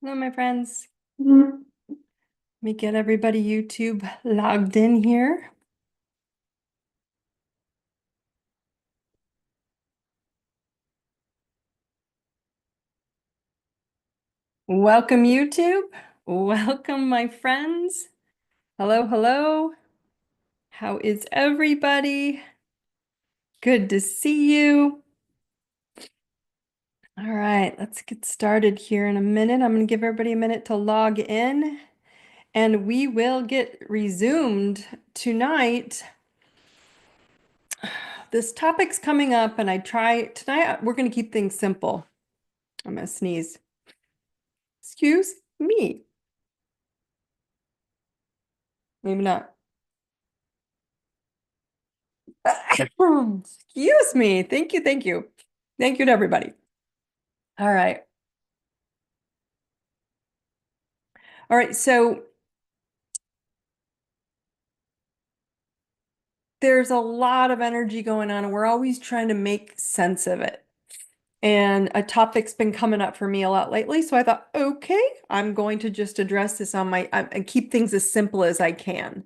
Hello, my friends. Let me get everybody YouTube logged in here. Welcome, YouTube. Welcome, my friends. Hello, hello. How is everybody? Good to see you. All right, let's get started here in a minute. I'm going to give everybody a minute to log in, and we will get resumed tonight. This topic's coming up, and tonight we're going to keep things simple. I'm going to sneeze. Excuse me. Maybe not. Excuse me. Thank you. Thank you. Thank you to everybody. All right. All right. So there's a lot of energy going on, and we're always trying to make sense of it. And a topic's been coming up for me a lot lately. So I thought, okay, I'm going to just address this on and keep things as simple as I can.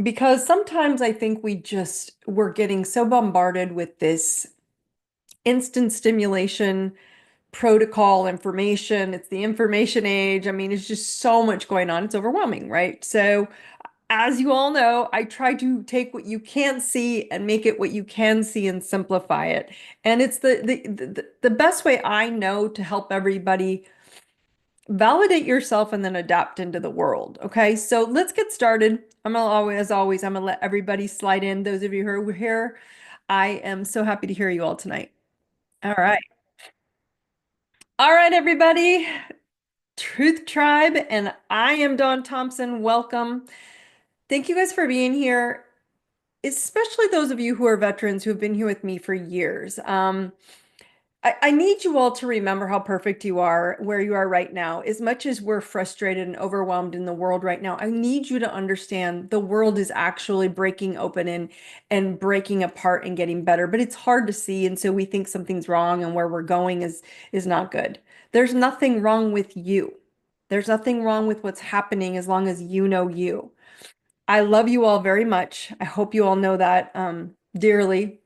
Because sometimes I think we're getting so bombarded with this instant stimulation protocol information. It's the information age. I mean, it's just so much going on. It's overwhelming, right? So, as you all know, I try to take what you can't see and make it what you can see and simplify it. And it's the best way I know to help everybody validate yourself and then adapt into the world. Okay, so let's get started. As always, I'm gonna let everybody slide in. Those of you who are here, I am so happy to hear you all tonight. All right. All right, everybody. Truth Tribe, and I am Dawn Thompson. Welcome. Thank you guys for being here, especially those of you who are veterans who have been here with me for years. I need you all to remember how perfect you are, where you are right now. As much as we're frustrated and overwhelmed in the world right now, I need you to understand the world is actually breaking open and breaking apart and getting better, but it's hard to see. And so we think something's wrong and where we're going is not good. There's nothing wrong with you. There's nothing wrong with what's happening as long as you know you. I love you all very much. I hope you all know that dearly.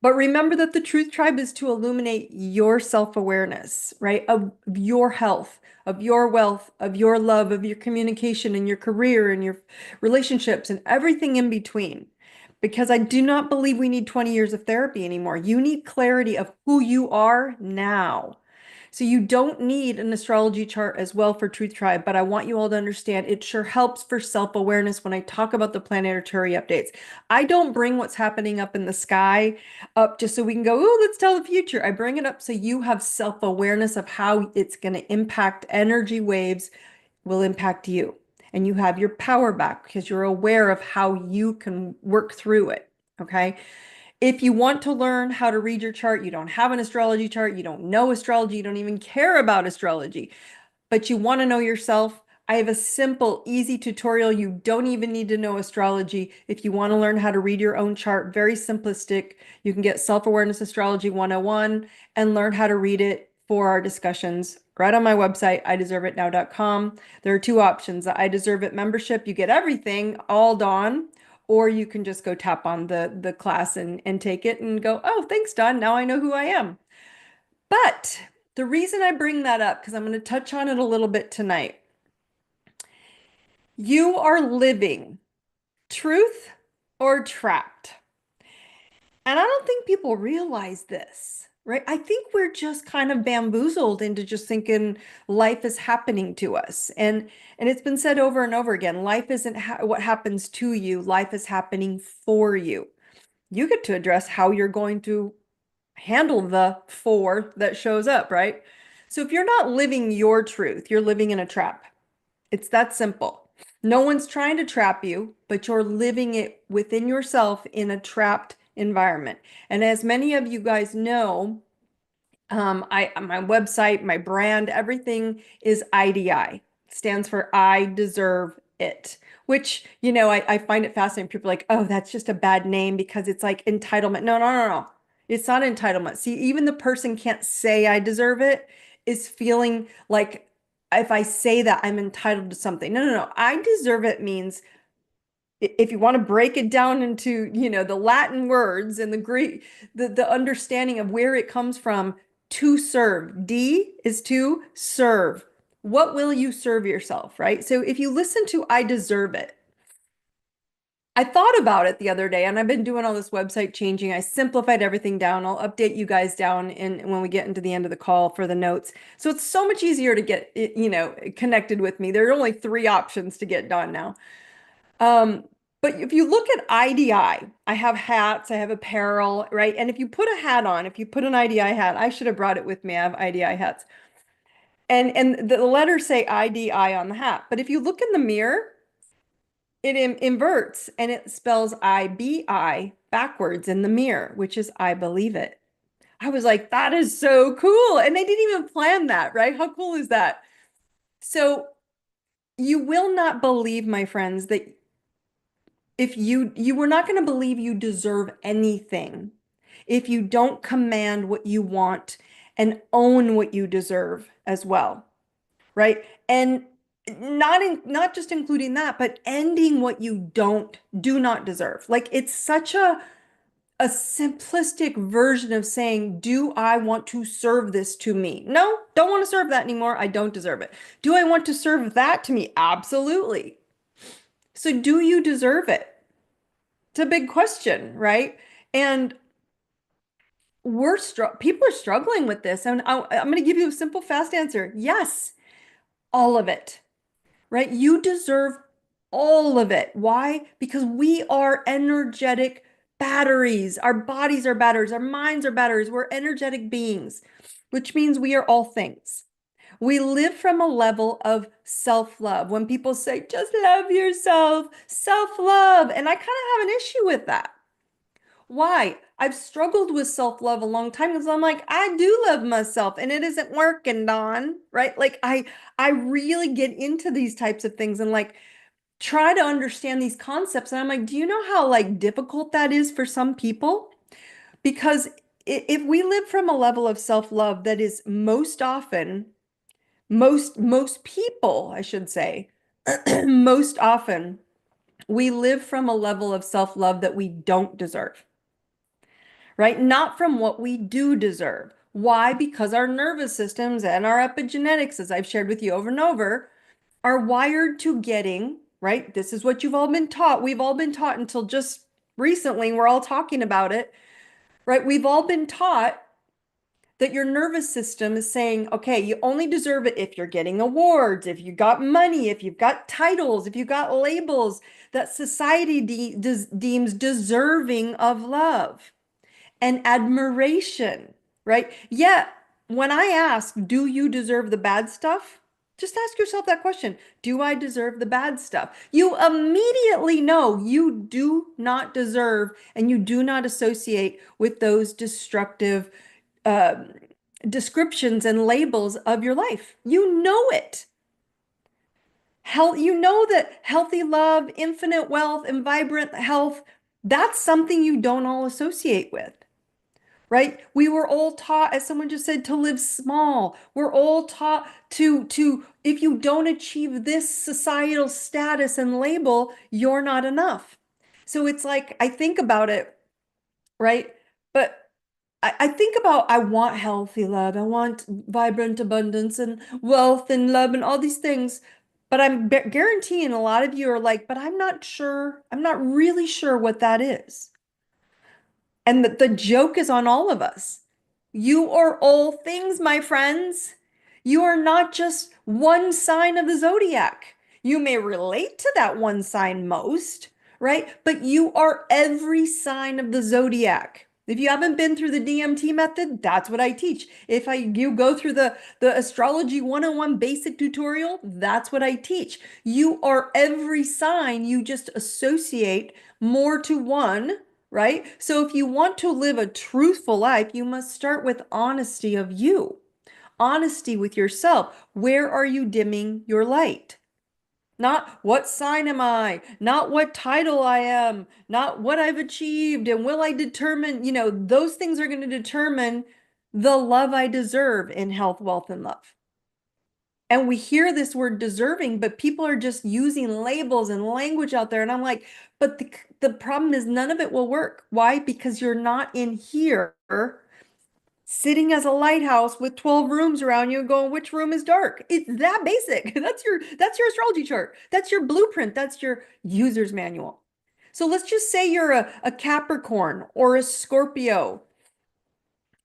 But remember that the Truth Tribe is to illuminate your self-awareness, right? Of your health, of your wealth, of your love, of your communication and your career and your relationships and everything in between. Because I do not believe we need 20 years of therapy anymore. You need clarity of who you are now. So you don't need an astrology chart as well for Truth Tribe, but I want you all to understand it sure helps for self-awareness when I talk about the planetary updates. I don't bring what's happening up in the sky up just so we can go, oh, let's tell the future. I bring it up so you have self-awareness of how it's going to impact energy waves will impact you. And you have your power back because you're aware of how you can work through it. Okay. If you want to learn how to read your chart, you don't have an astrology chart, you don't know astrology, you don't even care about astrology, but you want to know yourself, I have a simple, easy tutorial. You don't even need to know astrology. If you want to learn how to read your own chart, very simplistic, you can get Self-Awareness Astrology 101 and learn how to read it for our discussions right on my website, ideserveitnow.com. There are two options. The I Deserve It membership, you get everything all Dawn, or you can just go tap on the class and take it and go, oh, thanks, Dawn. Now I know who I am. But the reason I bring that up, because I'm going to touch on it a little bit tonight. You are living truth or trapped. And I don't think people realize this, right? I think we're just kind of bamboozled into just thinking life is happening to us. And it's been said over and over again, life isn't what happens to you, life is happening for you. You get to address how you're going to handle the for that shows up, right? So if you're not living your truth, you're living in a trap. It's that simple. No one's trying to trap you, but you're living it within yourself in a trapped environment. And as many of you guys know, my website, my brand, everything is IDI. It stands for I deserve it, which, I find it fascinating. People are like, oh, that's just a bad name because it's like entitlement. No, no, no, no. It's not entitlement. See, even the person can't say I deserve it. is feeling like if I say that I'm entitled to something. No, no, no. I deserve it means if you want to break it down into, the Latin words and the Greek, the understanding of where it comes from, to serve. D is to serve. What will you serve yourself, right? So if you listen to I deserve it, I thought about it the other day and I've been doing all this website changing. I simplified everything down. I'll update you guys down in when we get into the end of the call for the notes. So it's so much easier to get, connected with me. There are only three options to get done now. Um, but if you look at IDI, I have hats, I have apparel, right? And if you put a hat on, if you put an IDI hat, I should have brought it with me. I have IDI hats. And the letters say IDI on the hat. But if you look in the mirror, it inverts and it spells IBI backwards in the mirror, which is I believe it. I was like, that is so cool. And they didn't even plan that, right? How cool is that? So you will not believe, my friends, that if you were not going to believe you deserve anything if you don't command what you want and own what you deserve as well, right? And not just including that, but ending what you do not deserve. Like it's such a simplistic version of saying, do I want to serve this to me? No, don't want to serve that anymore. I don't deserve it. Do I want to serve that to me? Absolutely. So do you deserve it? It's a big question, right? And people are struggling with this. And I'm going to give you a simple, fast answer. Yes, all of it, right? You deserve all of it. Why? Because we are energetic batteries. Our bodies are batteries. Our minds are batteries. We're energetic beings, which means we are all things. We live from a level of self-love. When people say, just love yourself, self-love. And I kind of have an issue with that. Why? I've struggled with self-love a long time because I'm like, I do love myself and it isn't working, Dawn, right? Like I really get into these types of things and like try to understand these concepts. And I'm like, do you know how like difficult that is for some people? Because if we live from a level of self-love that is most often, most people, I should say, most often, we live from a level of self-love that we don't deserve, right? Not from what we do deserve. Why? Because our nervous systems and our epigenetics, as I've shared with you over and over, are wired to getting, right? This is what you've all been taught. We've all been taught until just recently, we're all talking about it, right? We've all been taught that your nervous system is saying, okay, you only deserve it if you're getting awards, if you got money, if you've got titles, if you got labels that society deems deserving of love and admiration, right? Yet, when I ask, do you deserve the bad stuff? Just ask yourself that question. Do I deserve the bad stuff? You immediately know you do not deserve and you do not associate with those destructive uh, descriptions and labels of your life. You know it. You know that healthy love, infinite wealth, and vibrant health, that's something you don't all associate with, right? We were all taught, as someone just said, to live small. We're all taught to if you don't achieve this societal status and label, you're not enough. So it's like, I think about it, right? But I think about I want healthy love, I want vibrant abundance and wealth and love and all these things. But I'm guaranteeing a lot of you are like, but I'm not sure, I'm not really sure what that is. And the joke is on all of us. You are all things, my friends. You are not just one sign of the zodiac. You may relate to that one sign most, right? But you are every sign of the zodiac. If you haven't been through the DMT method, that's what I teach. If you go through the astrology 101 basic tutorial, that's what I teach. You are every sign, you just associate more to one, right? So if you want to live a truthful life, you must start with honesty of you, honesty with yourself. Where are you dimming your light? Not what sign am I, not what title I am, not what I've achieved, and will I determine, those things are going to determine The love I deserve in health, wealth, and love. And we hear this word deserving, but people are just using labels and language out there. And I'm like, but the problem is none of it will work. Why? Because you're not in here sitting as a lighthouse with 12 rooms around you and going, which room is dark? It's that basic. That's your astrology chart. That's your blueprint. That's your user's manual. So let's just say you're a Capricorn or a Scorpio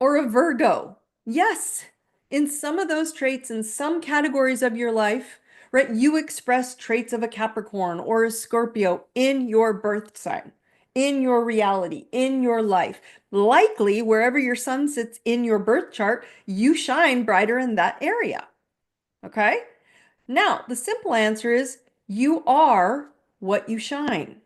or a Virgo. Yes, in some of those traits, in some categories of your life, right, you express traits of a Capricorn or a Scorpio in your birth sign, in your reality, in your life. Likely, wherever your sun sits in your birth chart, you shine brighter in that area. Okay? Now, the simple answer is you are what you shine.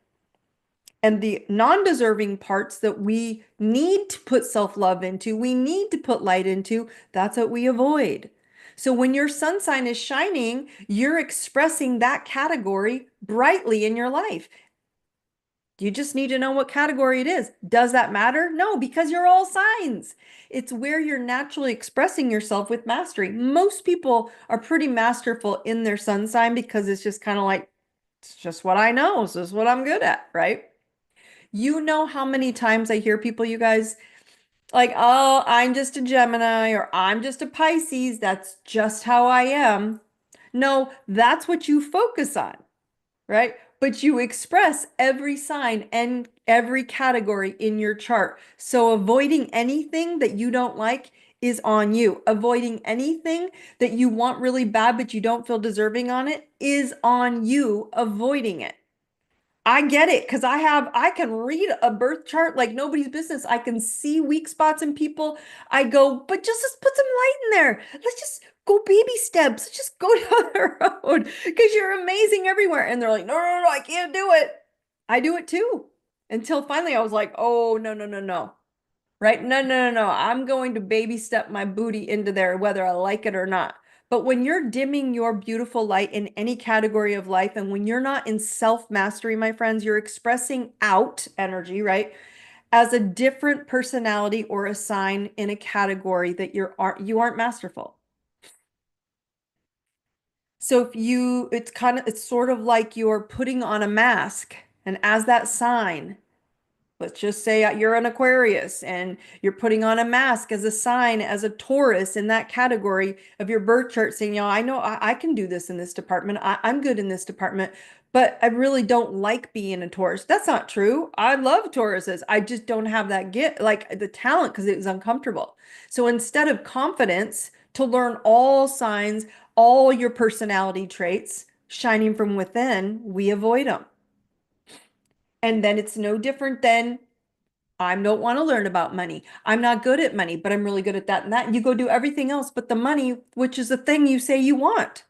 And the non-deserving parts that we need to put self-love into, we need to put light into, that's what we avoid. So when your sun sign is shining, you're expressing that category brightly in your life. You just need to know what category it is. Does that matter? No, because you're all signs. It's where you're naturally expressing yourself with mastery. Most people are pretty masterful in their sun sign because it's just kind of like, it's just what I know. So it's what I'm good at, right? You know how many times I hear people, you guys, like, oh, I'm just a Gemini or I'm just a Pisces. That's just how I am. No, that's what you focus on, right? But you express every sign and every category in your chart. So avoiding anything that you don't like is on you. Avoiding anything that you want really bad, but you don't feel deserving on it is on you avoiding it. I get it because I can read a birth chart like nobody's business. I can see weak spots in people. I go, but just let's put some light in there. Let's just go baby steps. Let's just go down the road because you're amazing everywhere. And they're like, no, no, no, I can't do it. I do it too. Until finally I was like, oh, no, no, no, no. Right? No, no, no, no. I'm going to baby step my booty into there, whether I like it or not. But when you're dimming your beautiful light in any category of life, and when you're not in self-mastery, my friends, you're expressing out energy, right? As a different personality or a sign in a category that you aren't masterful. So if you, it's sort of like you're putting on a mask, and as that sign, let's just say you're an Aquarius and you're putting on a mask as a sign, as a Taurus in that category of your birth chart, saying, I know I can do this in this department. I'm good in this department, but I really don't like being a Taurus. That's not true. I love Tauruses. I just don't have that like the talent because it was uncomfortable. So instead of confidence to learn all signs, all your personality traits shining from within, we avoid them. And then it's no different than I don't want to learn about money. I'm not good at money, but I'm really good at that and that. And you go do everything else but the money, which is the thing you say you want.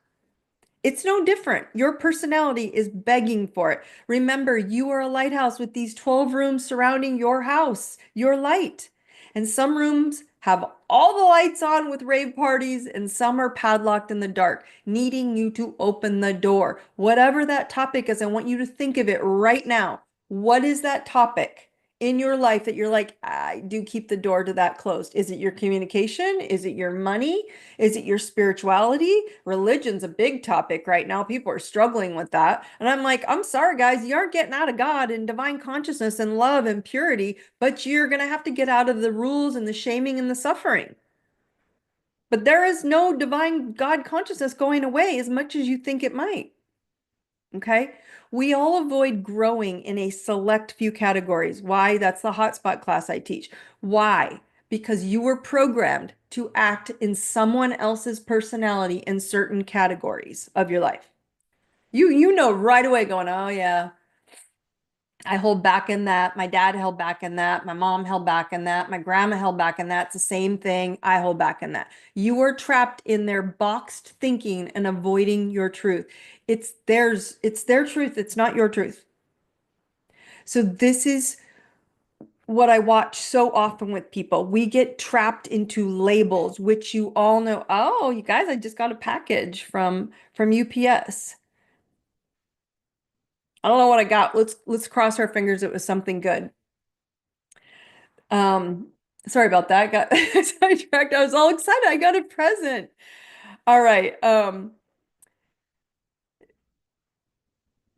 It's no different. Your personality is begging for it. Remember, you are a lighthouse with these 12 rooms surrounding your house, your light. And some rooms have all the lights on with rave parties, and some are padlocked in the dark, needing you to open the door. Whatever that topic is, I want you to think of it right now. What is that topic in your life that you're like, I do keep the door to that closed? Is it your communication? Is it your money? Is it your spirituality? Religion's a big topic right now. People are struggling with that. And I'm like, I'm sorry, guys, you aren't getting out of God and divine consciousness and love and purity, but you're going to have to get out of the rules and the shaming and the suffering. But there is no divine God consciousness going away as much as you think it might. Okay. We all avoid growing in a select few categories. Why? That's the hotspot class I teach. Why? Because you were programmed to act in someone else's personality in certain categories of your life. You know right away going, oh yeah, I hold back in that. My dad held back in that. My mom held back in that. My grandma held back in that. It's the same thing. I hold back in that. You are trapped in their boxed thinking and avoiding your truth. It's their truth. It's not your truth. So this is what I watch so often with people. We get trapped into labels, which you all know. Oh, you guys, I just got a package from UPS. I don't know what I got. Let's cross our fingers it was something good. Um, Sorry about that. I got sidetracked. I was all excited. I got a present. All right.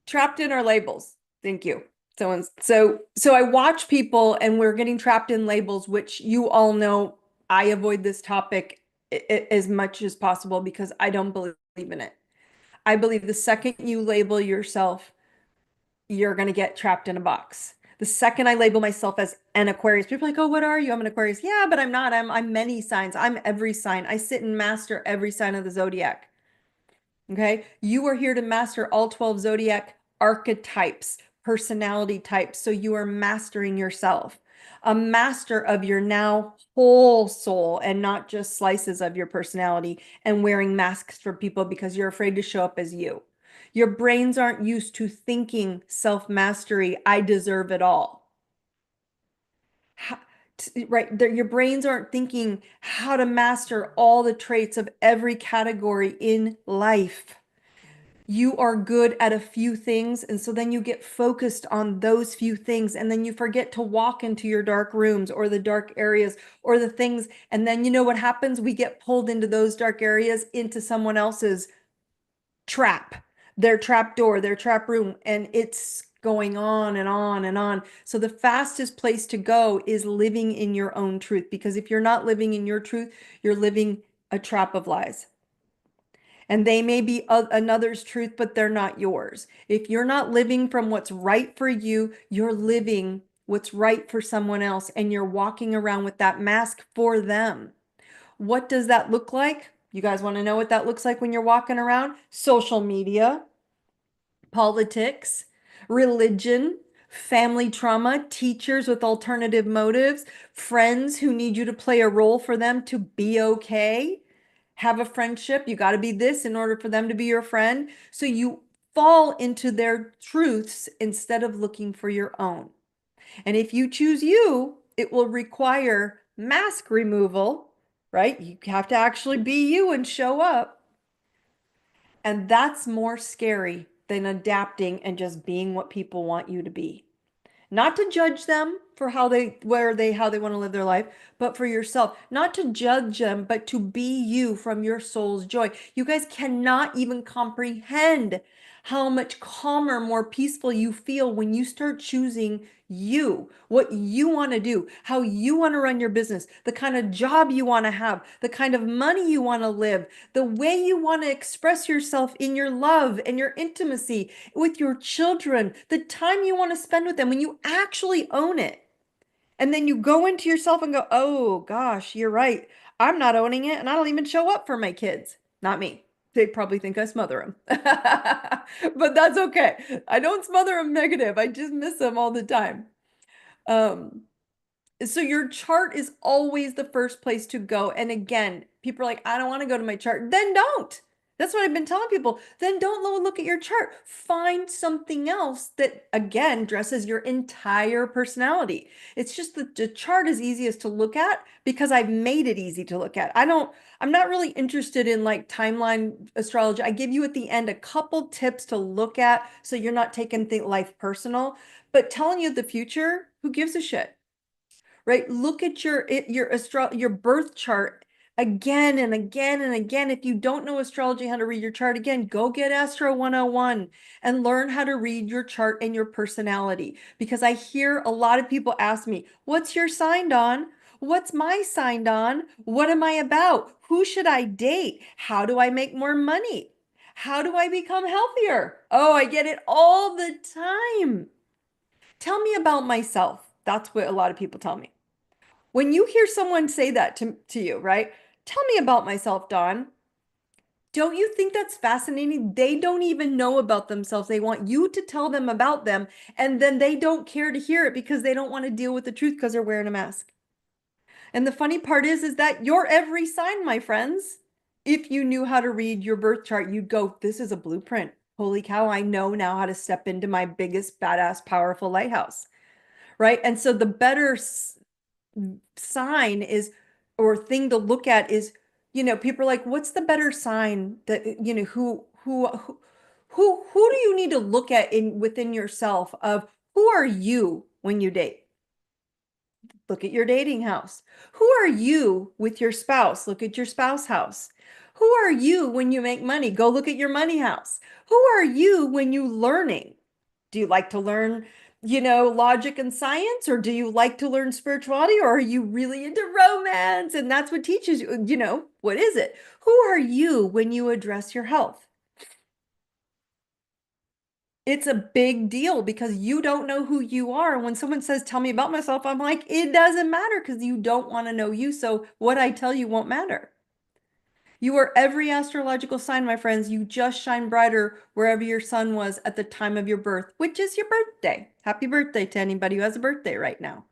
Trapped in our labels. Thank you. So I watch people and we're getting trapped in labels, which you all know I avoid this topic as much as possible because I don't believe in it. I believe the second you label yourself, you're going to get trapped in a box. The second I label myself as an Aquarius, people are like, oh, what are you? I'm an Aquarius. Yeah, but I'm not. I'm many signs. I'm every sign. I sit and master every sign of the zodiac. Okay. You are here to master all 12 zodiac archetypes, personality types. So you are mastering yourself, a master of your now whole soul and not just slices of your personality and wearing masks for people because you're afraid to show up as you. Your brains aren't used to thinking self-mastery. I deserve it all. Right. Your brains aren't thinking how to master all the traits of every category in life. You are good at a few things. And so then you get focused on those few things. And then you forget to walk into your dark rooms or the dark areas or the things. And then you know what happens? We get pulled into those dark areas, into someone else's trap, their trap door, their trap room. And it's going on and on and on. So the fastest place to go is living in your own truth. Because if you're not living in your truth, you're living a trap of lies. And they may be another's truth, but they're not yours. If you're not living from what's right for you, you're living what's right for someone else, and you're walking around with that mask for them. What does that look like? You guys want to know what that looks like when you're walking around? Social media, politics, religion, family trauma, teachers with alternative motives, friends who need you to play a role for them to be okay. Have a friendship. You got to be this in order for them to be your friend. So you fall into their truths instead of looking for your own. And if you choose you, it will require mask removal, right? You have to actually be you and show up. And that's more scary than adapting and just being what people want you to be. Not to judge them for how they want to live their life, but for yourself. Not to judge them, but to be you from your soul's joy. You guys cannot even comprehend how much calmer, more peaceful you feel when you start choosing you, what you want to do, how you want to run your business, the kind of job you want to have, the kind of money you want to live, the way you want to express yourself in your love and your intimacy with your children, the time you want to spend with them, when you actually own it. And then you go into yourself and go, oh gosh, you're right. I'm not owning it and I don't even show up for my kids. Not me. They probably think I smother them. But that's okay. I don't smother them negative. I just miss them all the time. Um, so your chart is always the first place to go. And again, people are like, I don't want to go to my chart. Then don't. That's what I've been telling people. Then don't look at your chart. Find something else that, again, dresses your entire personality. It's just that the chart is easiest to look at because I've made it easy to look at. I'm not really interested in like timeline astrology. I give you at the end a couple tips to look at so you're not taking life personal, but telling you the future, who gives a shit? Right? Look at your birth chart again and again and again. If you don't know astrology, how to read your chart, again, go get Astro 101 and learn how to read your chart and your personality. Because I hear a lot of people ask me, what's your sign on? What's my sign on? What am I about? Who should I date? How do I make more money? How do I become healthier? Oh, I get it all the time. Tell me about myself. That's what a lot of people tell me. When you hear someone say that to you, right? Tell me about myself, Dawn. Don't you think that's fascinating? They don't even know about themselves. They want you to tell them about them, and then they don't care to hear it because they don't want to deal with the truth because they're wearing a mask. And the funny part is that you're every sign, my friends. If you knew how to read your birth chart, you'd go, this is a blueprint. Holy cow, I know now how to step into my biggest, badass, powerful lighthouse. Right. And so the better sign is, or thing to look at is, people are like, what's the better sign that, who do you need to look at in within yourself of who are you when you date? Look at your dating house. Who are you with your spouse? Look at your spouse house. Who are you when you make money? Go look at your money house. Who are you when you learning? Do you like to learn, logic and science, or do you like to learn spirituality, or are you really into romance? And that's what teaches you, what is it? Who are you when you address your health? It's a big deal because you don't know who you are. And when someone says, tell me about myself, I'm like, it doesn't matter because you don't want to know you. So what I tell you won't matter. You are every astrological sign, my friends. You just shine brighter wherever your sun was at the time of your birth, which is your birthday. Happy birthday to anybody who has a birthday right now.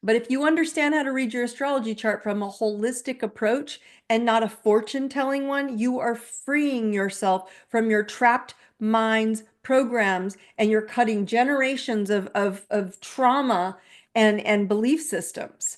But if you understand how to read your astrology chart from a holistic approach and not a fortune telling one, you are freeing yourself from your trapped minds, programs, and you're cutting generations of trauma and belief systems.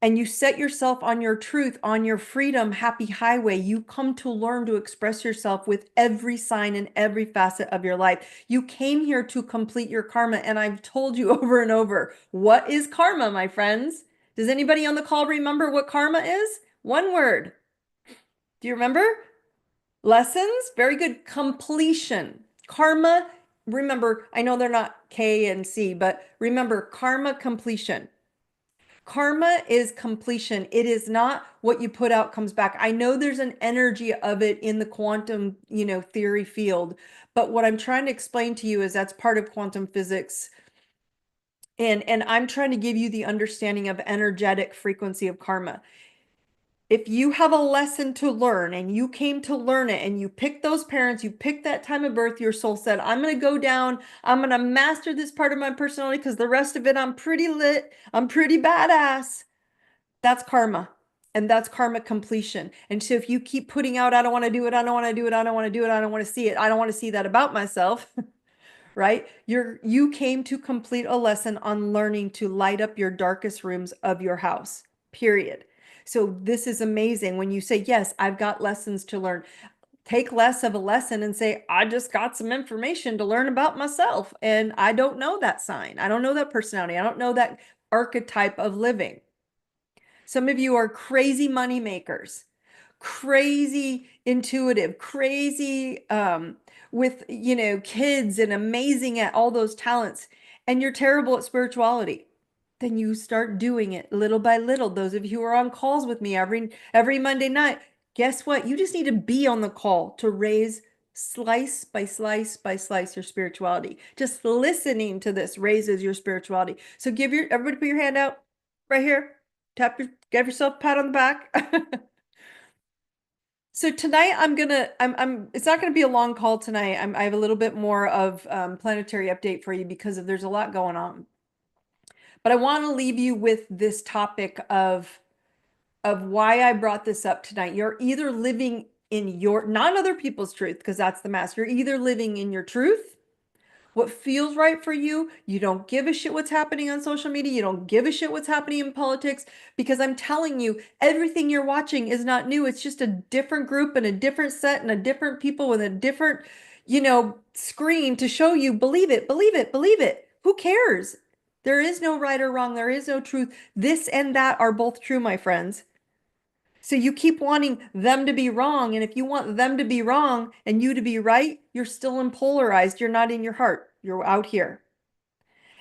And you set yourself on your truth, on your freedom, happy highway. You come to learn to express yourself with every sign and every facet of your life. You came here to complete your karma. And I've told you over and over, what is karma, my friends? Does anybody on the call remember what karma is? One word. Do you remember? Lessons? Very good. Completion. Karma, remember, I know they're not K and C, but remember karma completion. Karma is completion. It is not what you put out comes back. I know there's an energy of it in the quantum, theory field, but what I'm trying to explain to you is that's part of quantum physics. And I'm trying to give you the understanding of energetic frequency of karma. If you have a lesson to learn and you came to learn it and you picked those parents, you picked that time of birth, your soul said, I'm going to go down, I'm going to master this part of my personality because the rest of it, I'm pretty lit, I'm pretty badass. That's karma. And that's karma completion. And so if you keep putting out, I don't want to do it, I don't want to do it, I don't want to do it, I don't want to see it, I don't want to see that about myself, right? You came to complete a lesson on learning to light up your darkest rooms of your house, period. So this is amazing when you say, yes, I've got lessons to learn. Take less of a lesson and say, I just got some information to learn about myself. And I don't know that sign. I don't know that personality. I don't know that archetype of living. Some of you are crazy money makers, crazy intuitive, crazy with, kids and amazing at all those talents, and you're terrible at spirituality. Then you start doing it little by little. Those of you who are on calls with me every Monday night, guess what? You just need to be on the call to raise slice by slice by slice your spirituality. Just listening to this raises your spirituality. So everybody put your hand out right here. Give yourself a pat on the back. So tonight it's not gonna be a long call tonight. I have a little bit more of planetary update for you because there's a lot going on. But I want to leave you with this topic of why I brought this up tonight. You're either living in not other people's truth, because that's the mask. You're either living in your truth, what feels right for you. You don't give a shit what's happening on social media. You don't give a shit what's happening in politics, because I'm telling you, everything you're watching is not new. It's just a different group and a different set and a different people with a different, screen to show you, believe it, believe it, believe it. Who cares? There is no right or wrong. There is no truth. This and that are both true, my friends. So you keep wanting them to be wrong. And if you want them to be wrong and you to be right, you're still polarized. You're not in your heart. You're out here.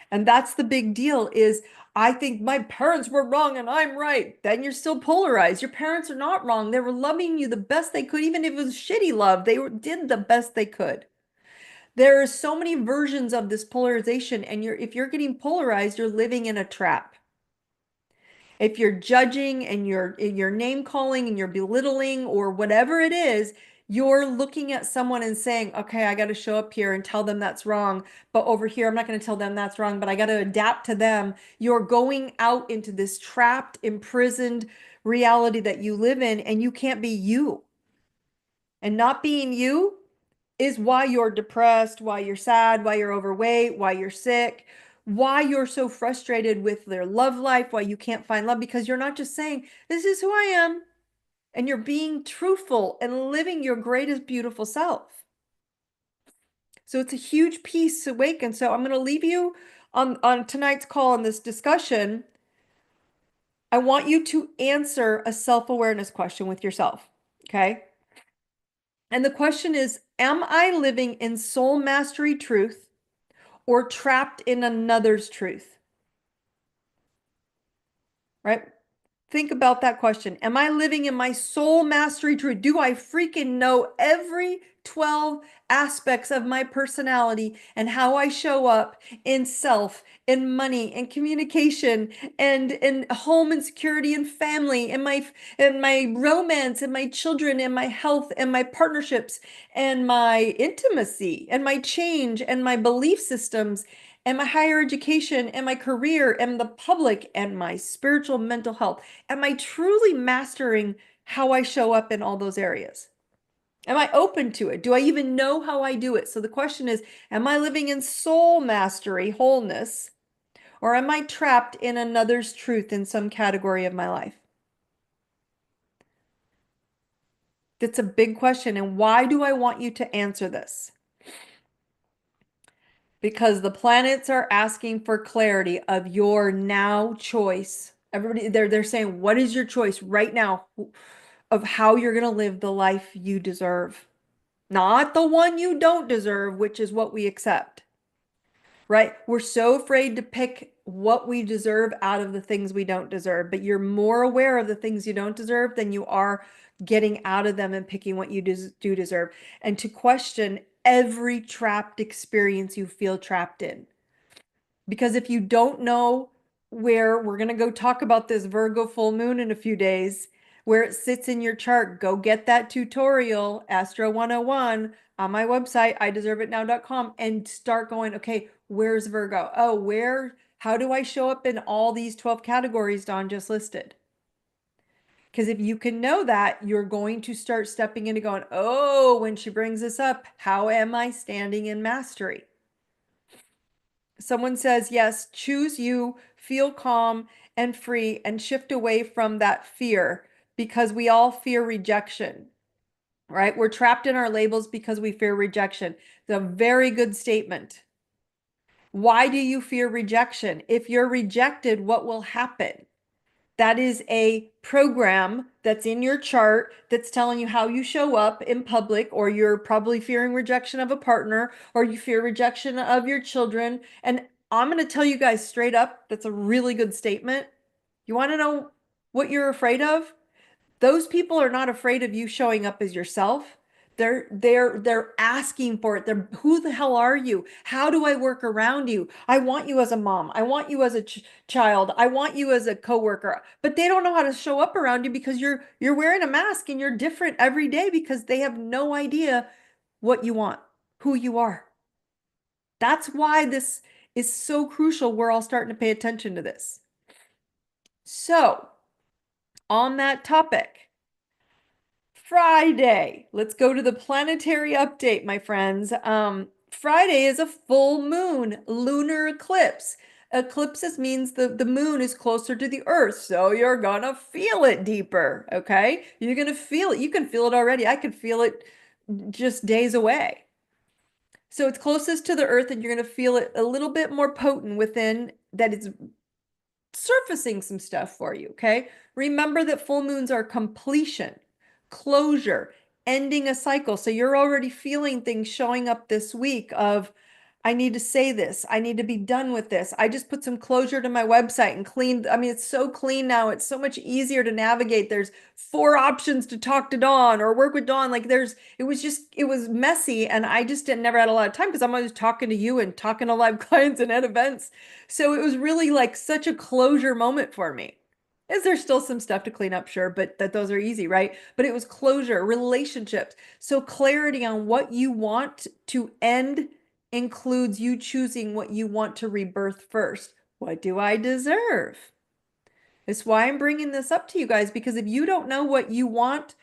And that's the big deal is I think my parents were wrong and I'm right. Then you're still polarized. Your parents are not wrong. They were loving you the best they could. Even if it was shitty love, did the best they could. There are so many versions of this polarization. And if you're getting polarized, you're living in a trap. If you're judging and you're name calling and you're belittling or whatever it is, you're looking at someone and saying, okay, I got to show up here and tell them that's wrong. But over here, I'm not going to tell them that's wrong, but I got to adapt to them. You're going out into this trapped, imprisoned reality that you live in, and you can't be you. And not being you is why you're depressed, why you're sad, why you're overweight, why you're sick, why you're so frustrated with their love life, why you can't find love, because you're not just saying, this is who I am, and you're being truthful and living your greatest beautiful self. So it's a huge piece to awaken. So I'm going to leave you on tonight's call in this discussion, I want you to answer a self-awareness question with yourself. Okay. And the question is, am I living in soul mastery truth or trapped in another's truth? Right? Think about that question. Am I living in my soul mastery truth? Do I freaking know every 12 aspects of my personality and how I show up in self, in money, in communication, and in home and security and family, in my romance, and my children, and my health, and my partnerships, and my intimacy, and my change, and my belief systems, and my higher education, and my career, and the public, and my spiritual mental health? Am I truly mastering how I show up in all those areas? Am I open to it? Do I even know how I do it? So the question is, am I living in soul mastery, wholeness, or am I trapped in another's truth in some category of my life? That's a big question. And why do I want you to answer this? Because the planets are asking for clarity of your now choice. Everybody, they're saying, what is your choice right now of how you're going to live the life you deserve? Not the one you don't deserve, which is what we accept, right? We're so afraid to pick what we deserve out of the things we don't deserve, but you're more aware of the things you don't deserve than you are getting out of them and picking what you do deserve. And to question every trapped experience you feel trapped in. Because if you don't know where, we're going to go talk about this Virgo full moon in a few days, where it sits in your chart, go get that tutorial, Astro 101, on my website, ideserveitnow.com, and start going, okay, where's Virgo? Oh, how do I show up in all these 12 categories Dawn just listed? Because if you can know that, you're going to start stepping into going, oh, when she brings this up, how am I standing in mastery? Someone says, yes, choose you, feel calm and free, and shift away from that fear because we all fear rejection, right? We're trapped in our labels because we fear rejection. It's a very good statement. Why do you fear rejection? If you're rejected, what will happen? That is a program that's in your chart that's telling you how you show up in public, or you're probably fearing rejection of a partner, or you fear rejection of your children. And I'm going to tell you guys straight up, that's a really good statement. You want to know what you're afraid of? Those people are not afraid of you showing up as yourself. They're asking for it. They're, who the hell are you? How do I work around you? I want you as a mom. I want you as a child. I want you as a coworker. But they don't know how to show up around you because you're wearing a mask and you're different every day because they have no idea what you want, who you are. That's why this is so crucial. We're all starting to pay attention to this. So, on that topic, Friday. Let's go to the planetary update, my friends. Friday is a full moon, lunar eclipse. Eclipses means the moon is closer to the earth, so you're gonna feel it deeper, okay? You're gonna feel it. You can feel it already. I can feel it just days away. So it's closest to the earth, and you're gonna feel it a little bit more potent within that it's surfacing some stuff for you, okay? Remember that full moons are completion, closure, ending a cycle. So you're already feeling things showing up this week of, I need to say this. I need to be done with this. I just put some closure to my website and cleaned. I mean, it's so clean now. It's so much easier to navigate. There's 4 options to talk to Dawn or work with Dawn. Like it was messy. And I just didn't never had a lot of time because I'm always talking to you and talking to live clients and at events. So it was really like such a closure moment for me. Is there still some stuff to clean up? Sure, but those are easy, right? But it was closure, relationships. So clarity on what you want to end includes you choosing what you want to rebirth first. What do I deserve? That's why I'm bringing this up to you guys, because if you don't know what you want,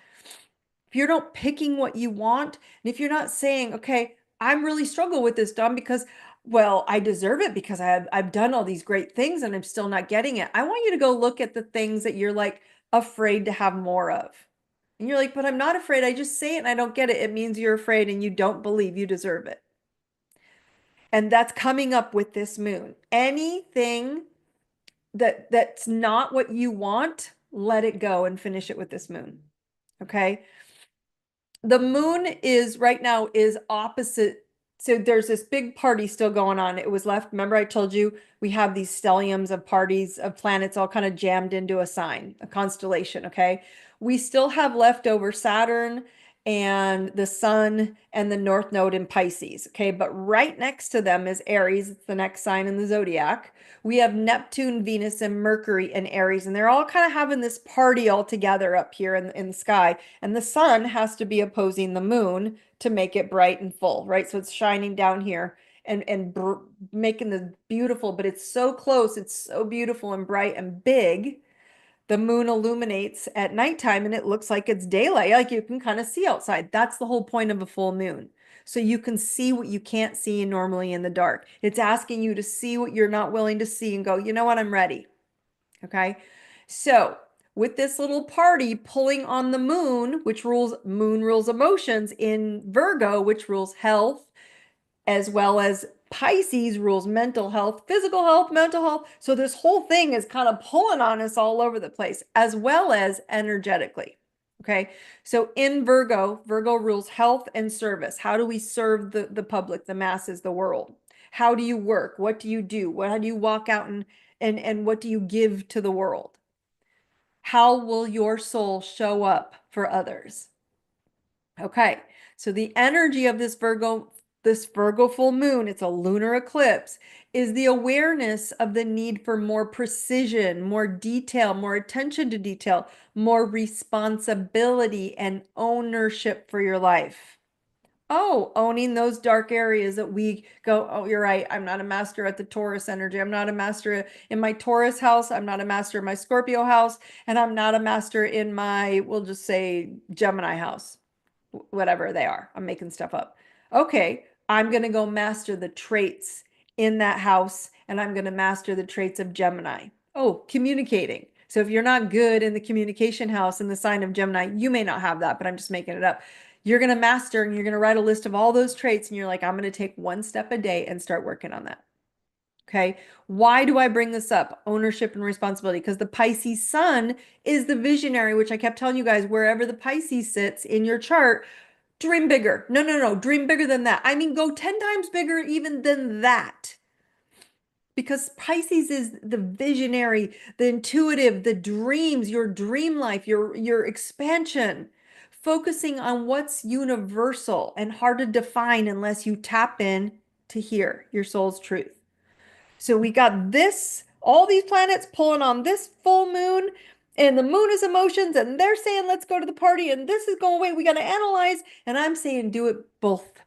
if you're not picking what you want, and if you're not saying, okay, I'm really struggle with this, Dom, because, well, I deserve it because I've done all these great things and I'm still not getting it. I want you to go look at the things that you're like afraid to have more of. And you're like, but I'm not afraid. I just say it and I don't get it. It means you're afraid and you don't believe you deserve it. And that's coming up with this moon. Anything that's not what you want, let it go and finish it with this moon. Okay. The moon is right now is opposite. So there's this big party still going on. It was left. Remember, I told you we have these stelliums of parties of planets all kind of jammed into a sign, a constellation. Okay. We still have leftover Saturn and the sun and the North Node in Pisces. Okay. But right next to them is Aries. It's the next sign in the zodiac. We have Neptune, Venus, and Mercury in Aries, and they're all kind of having this party all together up here in the sky. And the sun has to be opposing the moon to make it bright and full, right? So it's shining down here and making the beautiful, but it's so close, it's so beautiful and bright and big. The moon illuminates at nighttime and it looks like it's daylight, like you can kind of see outside. That's the whole point of a full moon. So you can see what you can't see normally in the dark. It's asking you to see what you're not willing to see and go, you know what, I'm ready. Okay. So with this little party pulling on the moon, which moon rules emotions, in Virgo, which rules health, as well as Pisces rules mental health, physical health, mental health. So this whole thing is kind of pulling on us all over the place, as well as energetically. Okay. So in Virgo, Virgo rules health and service. How do we serve the public, the masses, the world? How do you work? What do you do? How do you walk out and what do you give to the world? How will your soul show up for others? Okay, so the energy of this Virgo full moon, it's a lunar eclipse, is the awareness of the need for more precision, more detail, more attention to detail, more responsibility and ownership for your life. Oh, owning those dark areas that we go, oh, you're right. I'm not a master at the Taurus energy. I'm not a master in my Taurus house. I'm not a master in my Scorpio house. And I'm not a master in my, we'll just say Gemini house, whatever they are. I'm making stuff up. Okay, I'm going to go master the traits in that house and I'm going to master the traits of Gemini. Oh, communicating. So if you're not good in the communication house in the sign of Gemini, you may not have that, but I'm just making it up. You're going to master and you're going to write a list of all those traits and you're like, I'm going to take one step a day and start working on that. Okay. Why do I bring this up? Ownership and responsibility. Because the Pisces sun is the visionary, which I kept telling you guys, wherever the Pisces sits in your chart, dream bigger. No, no, no. Dream bigger than that. I mean, go 10 times bigger even than that. Because Pisces is the visionary, the intuitive, the dreams, your dream life, your expansion, focusing on what's universal and hard to define unless you tap in to hear your soul's truth. So we got this, all these planets pulling on this full moon, and the moon is emotions, and they're saying, let's go to the party, and this is going, wait, we got to analyze. And I'm saying, do it both.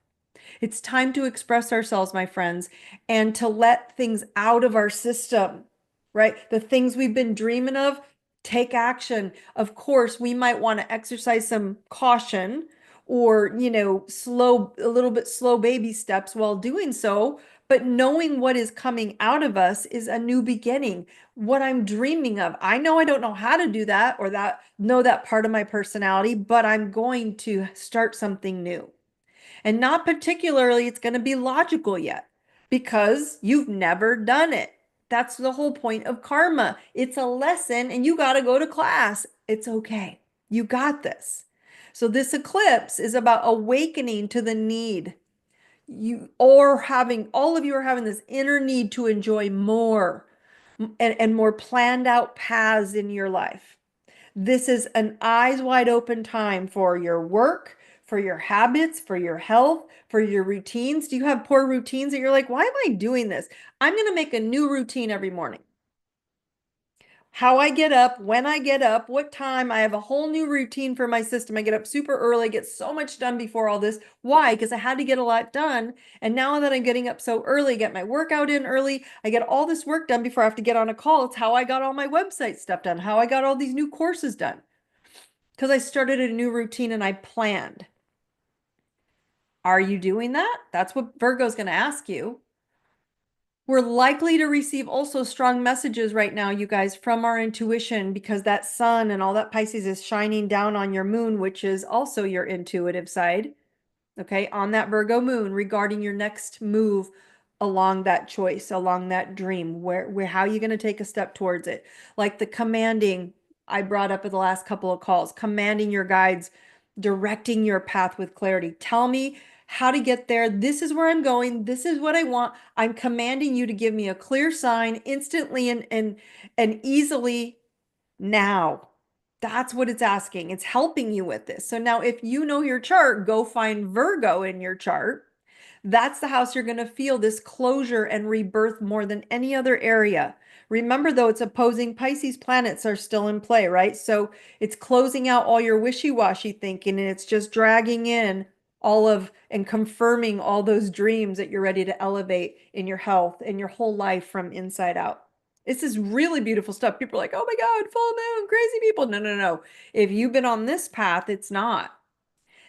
It's time to express ourselves, my friends, and to let things out of our system, right? The things we've been dreaming of, take action. Of course, we might want to exercise some caution or, a little bit slow baby steps while doing so. But knowing what is coming out of us is a new beginning. What I'm dreaming of. I know I don't know how to do that or know that part of my personality, but I'm going to start something new. And not particularly it's going to be logical yet because you've never done it. That's the whole point of karma. It's a lesson and you got to go to class. It's okay. You got this. So this eclipse is about awakening to the need. All of you are having this inner need to enjoy more and more planned out paths in your life. This is an eyes wide open time for your work, for your habits, for your health, for your routines. Do you have poor routines that you're like, why am I doing this? I'm going to make a new routine every morning. How I get up, when I get up, what time. I have a whole new routine for my system. I get up super early, get so much done before all this. Why? Because I had to get a lot done. And now that I'm getting up so early, get my workout in early, I get all this work done before I have to get on a call. It's how I got all my website stuff done, how I got all these new courses done. Because I started a new routine and I planned. Are you doing that? That's what Virgo's going to ask you. We're likely to receive also strong messages right now, you guys, from our intuition because that sun and all that Pisces is shining down on your moon, which is also your intuitive side, okay, on that Virgo moon regarding your next move. along that choice, along that dream, where how are you going to take a step towards it? Like the commanding I brought up in the last couple of calls, commanding your guides, directing your path with clarity. Tell me how to get there. This is where I'm going. This is what I want. I'm commanding you to give me a clear sign instantly and easily now. That's what it's asking. It's helping you with this. So now if you know your chart, go find Virgo in your chart. That's the house you're going to feel this closure and rebirth more than any other area. Remember, though, it's opposing Pisces planets are still in play, right? So it's closing out all your wishy-washy thinking and it's just dragging in all of and confirming all those dreams that you're ready to elevate in your health and your whole life from inside out. This is really beautiful stuff. People are like, oh my God, full moon, crazy people. No, no, no. If you've been on this path, it's not.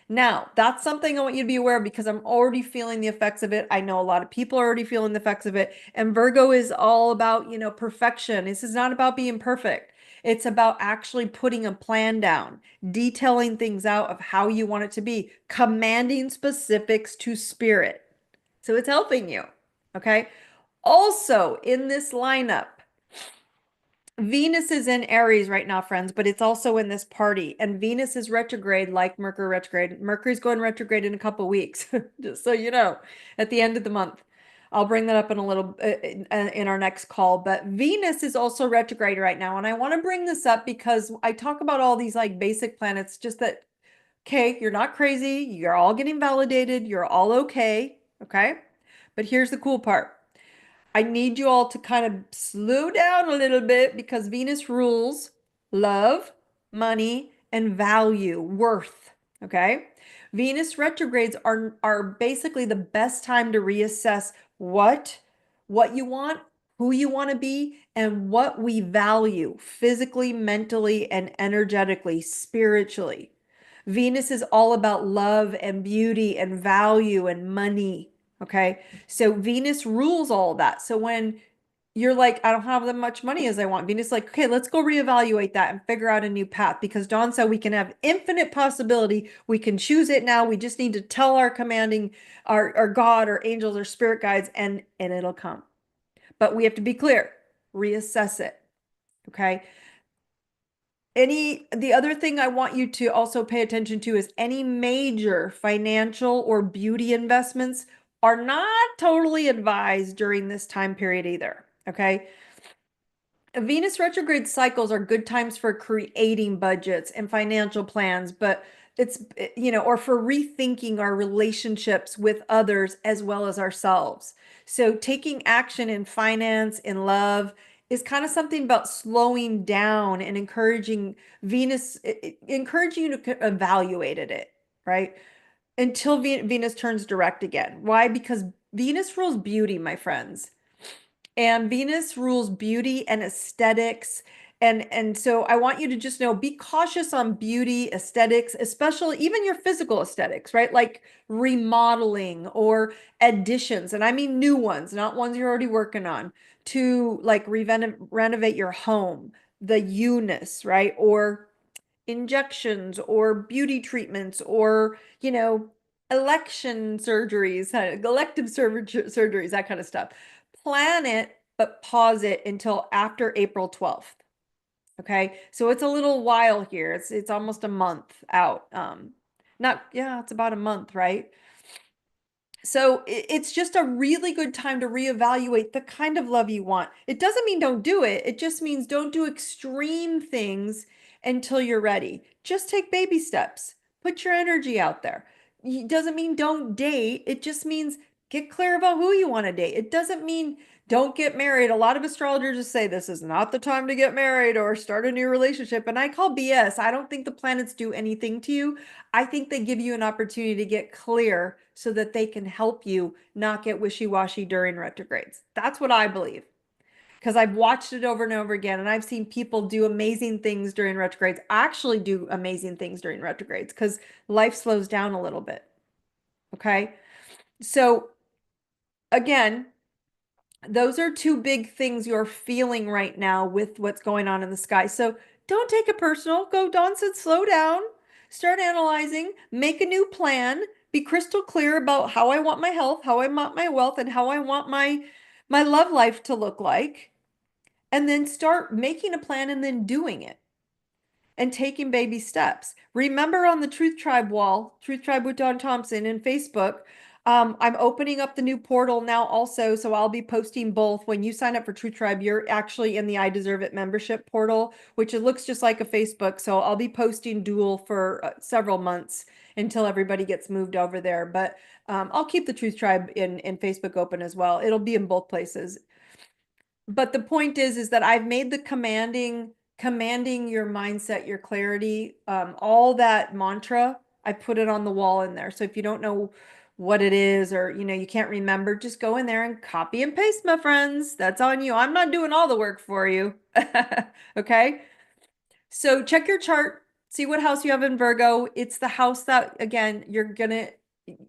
Now, that's something I want you to be aware of because I'm already feeling the effects of it. I know a lot of people are already feeling the effects of it. And Virgo is all about, perfection. This is not about being perfect. It's about actually putting a plan down, detailing things out of how you want it to be, commanding specifics to spirit. So it's helping you. Okay. Also, in this lineup, Venus is in Aries right now, friends, but it's also in this party. And Venus is retrograde like Mercury retrograde. Mercury's going retrograde in a couple weeks, just so you know, at the end of the month. I'll bring that up in a little in our next call. But Venus is also retrograde right now. And I want to bring this up because I talk about all these like basic planets, just that, okay, you're not crazy. You're all getting validated. You're all okay. Okay. But here's the cool part. I need you all to kind of slow down a little bit because Venus rules love, money, and value, worth. Okay. Venus retrogrades are basically the best time to reassess what you want, who you want to be, and what we value physically, mentally, and energetically, spiritually. Venus is all about love and beauty and value and money. Okay. So Venus rules all that. So when you're like, I don't have that much money as I want, Venus is like, okay, let's go reevaluate that and figure out a new path because Dawn said we can have infinite possibility. We can choose it now. We just need to tell our commanding, our God or angels or spirit guides and it'll come. But we have to be clear, reassess it. Okay. The other thing I want you to also pay attention to is any major financial or beauty investments are not totally advised during this time period either. Okay. Venus retrograde cycles are good times for creating budgets and financial plans, but or for rethinking our relationships with others as well as ourselves. So taking action in finance, in love, is kind of something about slowing down and encouraging encouraging you to evaluate it, right? Until Venus turns direct again. Why? Because Venus rules beauty, my friends. And Venus rules beauty and aesthetics. And so I want you to just know, be cautious on beauty, aesthetics, especially even your physical aesthetics, right? Like remodeling or additions. And I mean new ones, not ones you're already working on, to like renovate your home, the Eunice, right? Or injections or beauty treatments or, election surgeries, elective surgeries, that kind of stuff. Plan it, but pause it until after April 12th. Okay. So it's a little while here. It's almost a month out. It's about a month, right? So it's just a really good time to reevaluate the kind of love you want. It doesn't mean don't do it. It just means don't do extreme things until you're ready. Just take baby steps. Put your energy out there. It doesn't mean don't date. It just means get clear about who you want to date. It doesn't mean don't get married. A lot of astrologers just say this is not the time to get married or start a new relationship. And I call BS. I don't think the planets do anything to you. I think they give you an opportunity to get clear so that they can help you not get wishy-washy during retrogrades. That's what I believe. Because I've watched it over and over again, and I've seen people do amazing things during retrogrades, actually do amazing things during retrogrades because life slows down a little bit. Okay. So again, those are two big things you're feeling right now with what's going on in the sky. So don't take it personal. Dawn said, slow down, start analyzing, make a new plan, be crystal clear about how I want my health, how I want my wealth, and how I want my love life to look like, and then start making a plan and then doing it and taking baby steps. Remember on the Truth Tribe wall, Truth Tribe with Dawn Thompson in Facebook, I'm opening up the new portal now also, so I'll be posting both. When you sign up for Truth Tribe, you're actually in the I Deserve It membership portal, which it looks just like a Facebook. So I'll be posting dual for several months until everybody gets moved over there. But I'll keep the Truth Tribe in Facebook open as well. It'll be in both places. But the point is that I've made the commanding your mindset, your clarity, all that mantra, I put it on the wall in there. So if you don't know what it is, or you can't remember, just go in there and copy and paste, my friends. That's on you. I'm not doing all the work for you. Okay. So check your chart, see what house you have in Virgo. It's the house that, again, you're gonna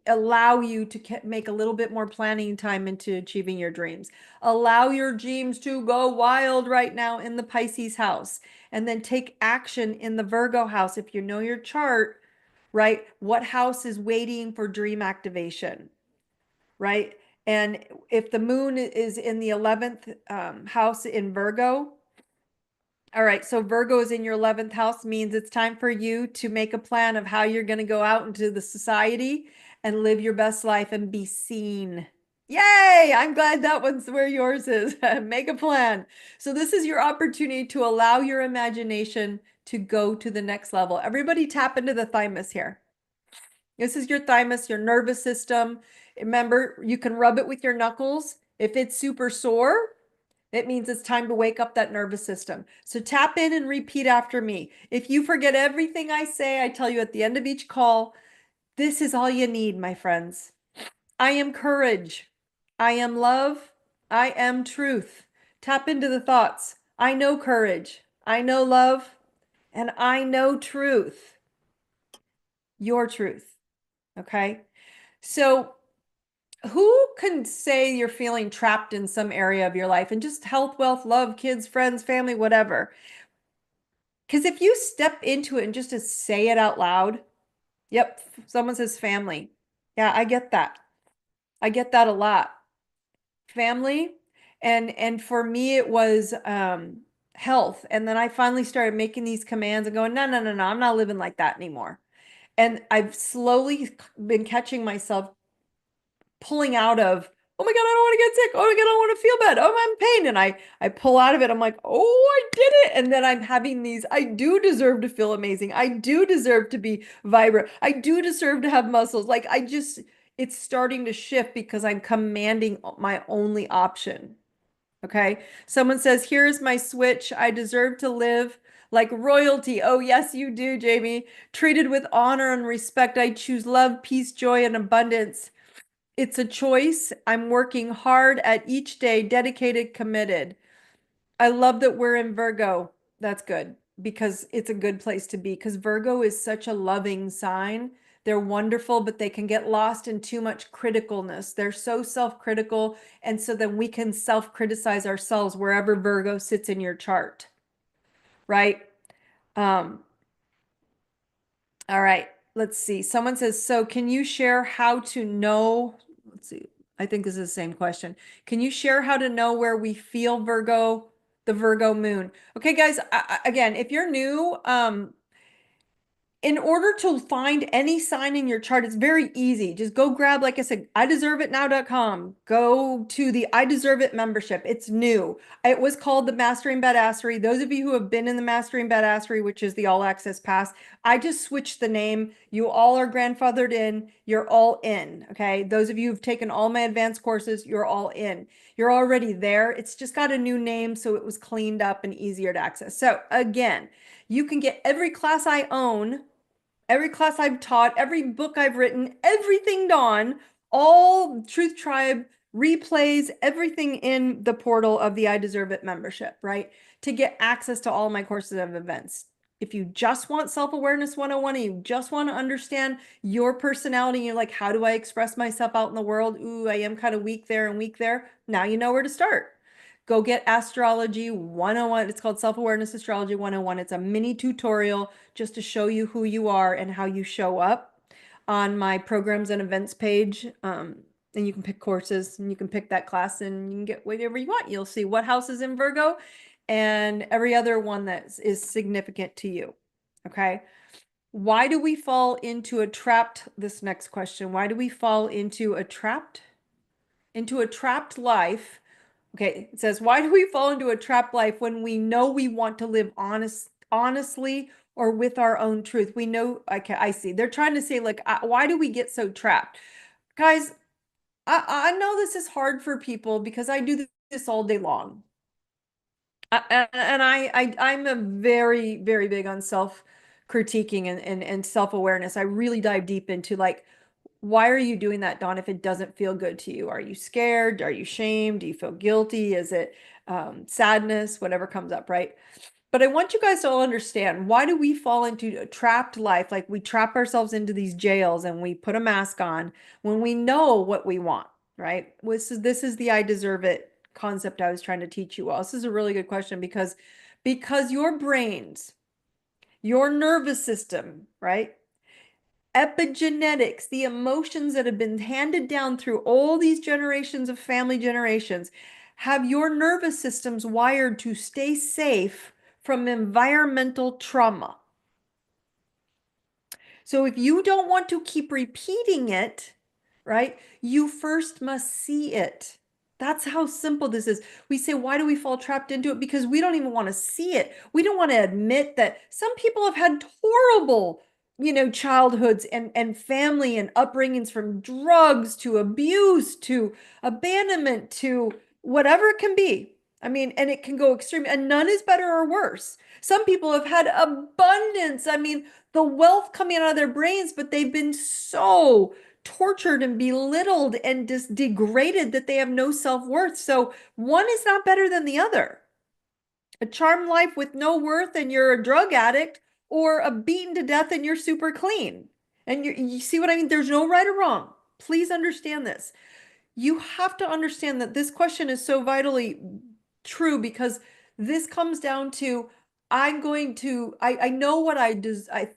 allow you to make a little bit more planning time into achieving your dreams. Allow your dreams to go wild right now in the Pisces house, and then take action in the Virgo house. If you know your chart, right? What house is waiting for dream activation, right? And if the moon is in the 11th house in Virgo, all right, so Virgo is in your 11th house, means it's time for you to make a plan of how you're going to go out into the society and live your best life and be seen. Yay! I'm glad that one's where yours is. Make a plan. So this is your opportunity to allow your imagination to go to the next level. Everybody tap into the thymus here. This is your thymus, your nervous system. Remember, you can rub it with your knuckles. If it's super sore, it means it's time to wake up that nervous system. So tap in and repeat after me. If you forget everything I say, I tell you at the end of each call, this is all you need, my friends. I am courage. I am love. I am truth. Tap into the thoughts. I know courage. I know love. And I know truth. Your truth. Okay? So who can say you're feeling trapped in some area of your life and just health, wealth, love, kids, friends, family, whatever? Because if you step into it and just to say it out loud, yep, someone says family. Yeah, I get that. I get that a lot. Family. And for me, it was health. And then I finally started making these commands and going, no, no, no, no, I'm not living like that anymore. And I've slowly been catching myself pulling out of, oh my God, I don't want to get sick. Oh my God, I don't want to feel bad. Oh, I'm in pain. And I pull out of it. I'm like, oh, I did it. And then I'm having these, I do deserve to feel amazing. I do deserve to be vibrant. I do deserve to have muscles. Like it's starting to shift because I'm commanding my only option. Okay. Someone says, here's my switch. I deserve to live like royalty. Oh, yes, you do, Jamie. Treated with honor and respect. I choose love, peace, joy, and abundance. It's a choice. I'm working hard at each day, dedicated, committed. I love that we're in Virgo. That's good because it's a good place to be because Virgo is such a loving sign. They're wonderful, but they can get lost in too much criticalness. They're so self-critical. And so then we can self-criticize ourselves wherever Virgo sits in your chart, right? Um, all right, let's see. Someone says, so can you share how to know? Let's see. I think this is the same question. Can you share how to know where we feel Virgo, the Virgo moon? Okay, guys, again, if you're new, in order to find any sign in your chart, it's very easy. Just go grab, like I said, ideserveitnow.com. Go to the I Deserve It membership. It's new. It was called the Mastering Badassery. Those of you who have been in the Mastering Badassery, which is the All Access Pass, I just switched the name. You all are grandfathered in. You're all in. Okay. Those of you who've taken all my advanced courses, you're all in. You're already there. It's just got a new name, so it was cleaned up and easier to access. So again, you can get every class I own, every class I've taught, every book I've written, everything Dawn, all Truth Tribe replays, everything in the portal of the I Deserve It membership, right? To get access to all my courses and events. If you just want self-awareness 101 and you just want to understand your personality, and you're like, how do I express myself out in the world? Ooh, I am kind of weak there and weak there. Now you know where to start. Go get Astrology 101. It's called Self-Awareness Astrology 101. It's a mini tutorial just to show you who you are and how you show up. on my programs and events page. And you can pick courses and you can pick that class and you can get whatever you want. You'll see what house is in Virgo and every other one that is significant to you. Okay. Why do we fall into a trapped, this next question, why do we fall into a trapped life? Okay, it says, why do we fall into a trapped life when we know we want to live honestly or with our own truth? We know, okay, I see. They're trying to say, like, why do we get so trapped? Guys, I know this is hard for people because I do this all day long. And I'm a very, very big on self-critiquing and self-awareness. I really dive deep into like, why are you doing that, Dawn, if it doesn't feel good to you? Are you scared? Are you shamed? Do you feel guilty? Is it sadness? Whatever comes up, right? But I want you guys to all understand, why do we fall into a trapped life? Like we trap ourselves into these jails and we put a mask on when we know what we want, right? This is the I deserve it concept I was trying to teach you all. This is a really good question because your brains, your nervous system, right? Epigenetics, the emotions that have been handed down through all these generations of family generations, have your nervous systems wired to stay safe from environmental trauma. So if you don't want to keep repeating it, right, you first must see it. That's how simple this is. We say, why do we fall trapped into it? Because we don't even want to see it. We don't want to admit that some people have had horrible, childhoods and family and upbringings, from drugs to abuse to abandonment to whatever it can be. I mean, and it can go extreme, and none is better or worse. Some people have had abundance. I mean, the wealth coming out of their brains, but they've been so tortured and belittled and just degraded that they have no self-worth. So one is not better than the other. A charmed life with no worth and you're a drug addict, or a beaten to death and you're super clean. And you see what I mean? There's no right or wrong. Please understand this. You have to understand that this question is so vitally true because this comes down to, I know what I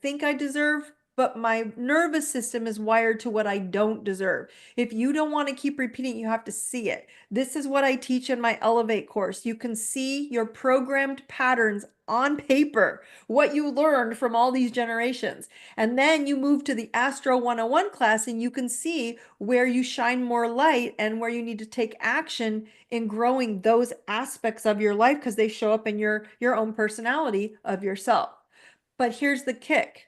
think I deserve, but my nervous system is wired to what I don't deserve. If you don't want to keep repeating, you have to see it. This is what I teach in my Elevate course. You can see your programmed patterns on paper, what you learned from all these generations. And then you move to the Astro 101 class and you can see where you shine more light and where you need to take action in growing those aspects of your life because they show up in your own personality of yourself. But here's the kick.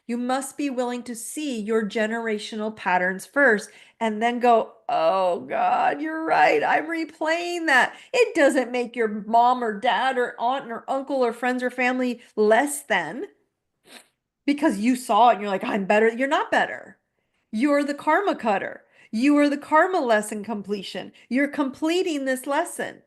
You must be willing to see your generational patterns first and then go, oh God, you're right. I'm replaying that. It doesn't make your mom or dad or aunt or uncle or friends or family less than because you saw it and you're like, I'm better. You're not better. You're the karma cutter. You are the karma lesson completion. You're completing this lesson.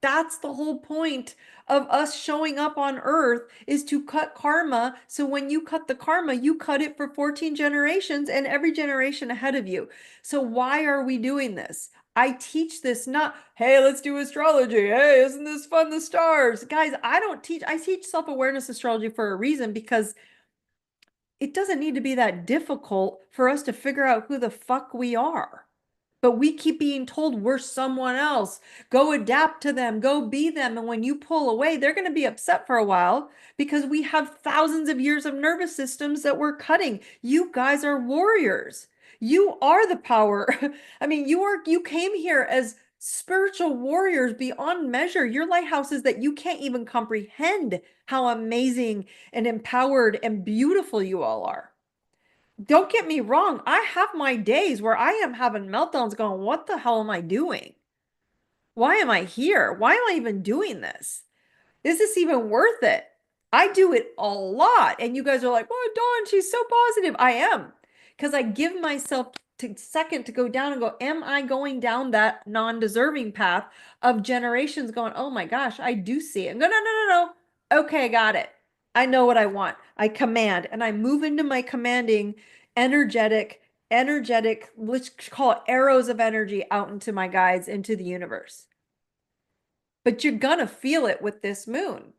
That's the whole point of us showing up on earth, is to cut karma. So when you cut the karma, you cut it for 14 generations and every generation ahead of you. So why are we doing this? I teach this not, hey, let's do astrology. Hey, isn't this fun? The stars. Guys, I teach self-awareness astrology for a reason, because it doesn't need to be that difficult for us to figure out who the fuck we are. But we keep being told we're someone else. Go adapt to them, go be them. And when you pull away, they're going to be upset for a while because we have thousands of years of nervous systems that we're cutting. You guys are warriors. You are the power. I mean, you came here as spiritual warriors beyond measure. Your lighthouses that you can't even comprehend how amazing and empowered and beautiful you all are. Don't get me wrong. I have my days where I am having meltdowns going, what the hell am I doing? Why am I here? Why am I even doing this? Is this even worth it? I do it a lot. And you guys are like, oh, Dawn, she's so positive. I am. Because I give myself a second to go down and go, am I going down that non-deserving path of generations going, oh my gosh, I do see it. And go, no, no, no, no. Okay, got it. I know what I want. I command and I move into my commanding energetic, let's call it arrows of energy out into my guides, into the universe. But you're gonna feel it with this moon.